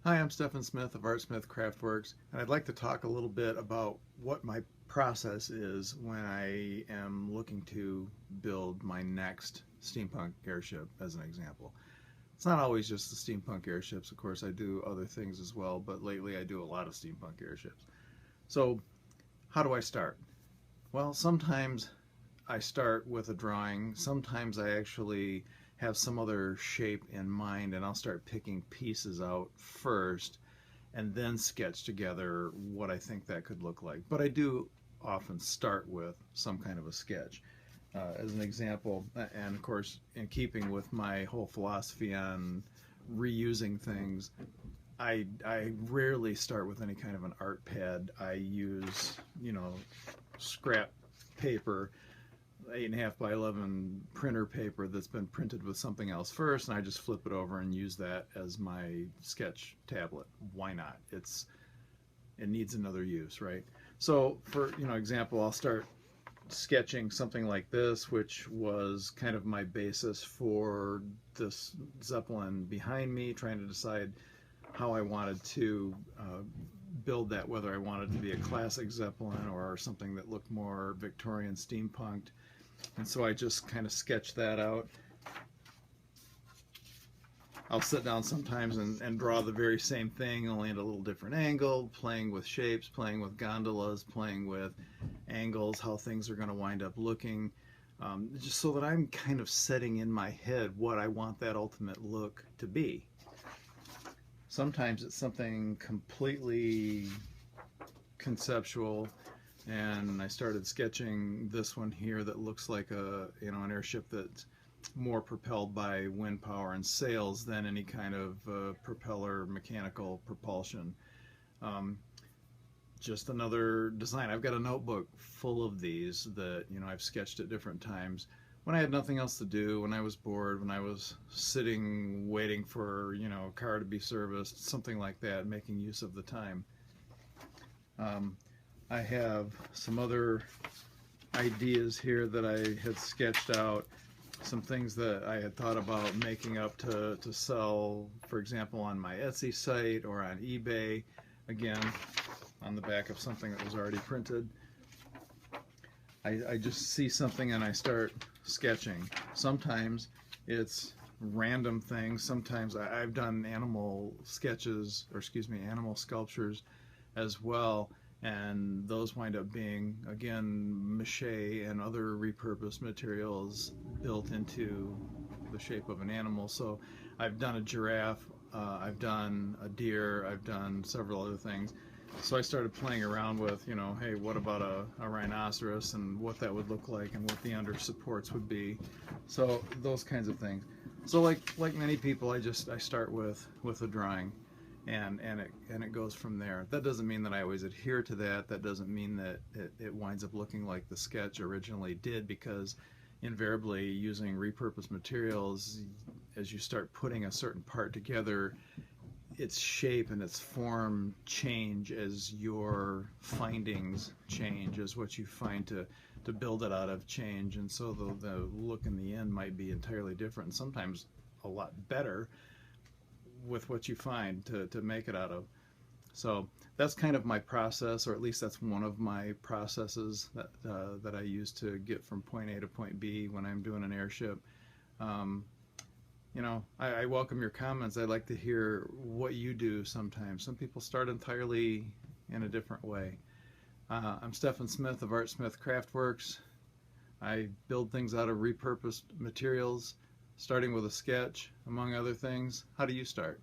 Hi, I'm Stephan Smith of Artsmith Craftworks, and I'd like to talk a little bit about what my process is when I am looking to build my next steampunk airship, as an example. It's not always just the steampunk airships, of course, I do other things as well, but lately I do a lot of steampunk airships. So, how do I start? Well, sometimes I start with a drawing, sometimes I actually have some other shape in mind and I'll start picking pieces out first and then sketch together what I think that could look like. But I do often start with some kind of a sketch. As an example, and of course in keeping with my whole philosophy on reusing things, I rarely start with any kind of an art pad. I use, scrap paper, 8.5 by 11 printer paper that's been printed with something else first, and I just flip it over and use that as my sketch tablet. Why not? It needs another use, right? So for example, I'll start sketching something like this, which was kind of my basis for this Zeppelin behind me, trying to decide how I wanted to build that, whether I wanted to be a classic Zeppelin or something that looked more Victorian steampunked. And so I just kind of sketch that out. I'll sit down sometimes and draw the very same thing, only at a little different angle, playing with shapes, playing with gondolas, playing with angles, how things are going to wind up looking, just so that I'm kind of setting in my head what I want that ultimate look to be. Sometimes it's something completely conceptual, and I started sketching this one here that looks like an airship that's more propelled by wind power and sails than any kind of propeller mechanical propulsion. Just another design. I've got a notebook full of these that I've sketched at different times when I had nothing else to do, when I was bored, when I was sitting waiting for a car to be serviced, something like that, making use of the time. I have some other ideas here that I had sketched out, some things that I had thought about making up to sell, for example, on my Etsy site or on eBay, again, on the back of something that was already printed. I just see something and I start sketching. Sometimes it's random things. Sometimes I've done animal sketches, or excuse me, animal sculptures as well, and those wind up being, again, mache and other repurposed materials built into the shape of an animal. So I've done a giraffe, I've done a deer, I've done several other things. So I started playing around with, hey, what about a rhinoceros, and what that would look like and what the under supports would be. So those kinds of things. So like many people, I start with a drawing, and it goes from there. That doesn't mean that I always adhere to that. That doesn't mean that it winds up looking like the sketch originally did, because invariably, using repurposed materials, as you start putting a certain part together, its shape and its form change as your findings change, as what you find to build it out of change, and so the look in the end might be entirely different, and sometimes a lot better with what you find to make it out of. So that's kind of my process, or at least that's one of my processes that I use to get from point A to point B when I'm doing an airship. I welcome your comments. I'd like to hear what you do sometimes. Some people start entirely in a different way. I'm Stephan Smith of Artsmith Craftworks. I build things out of repurposed materials, starting with a sketch, among other things. How do you start?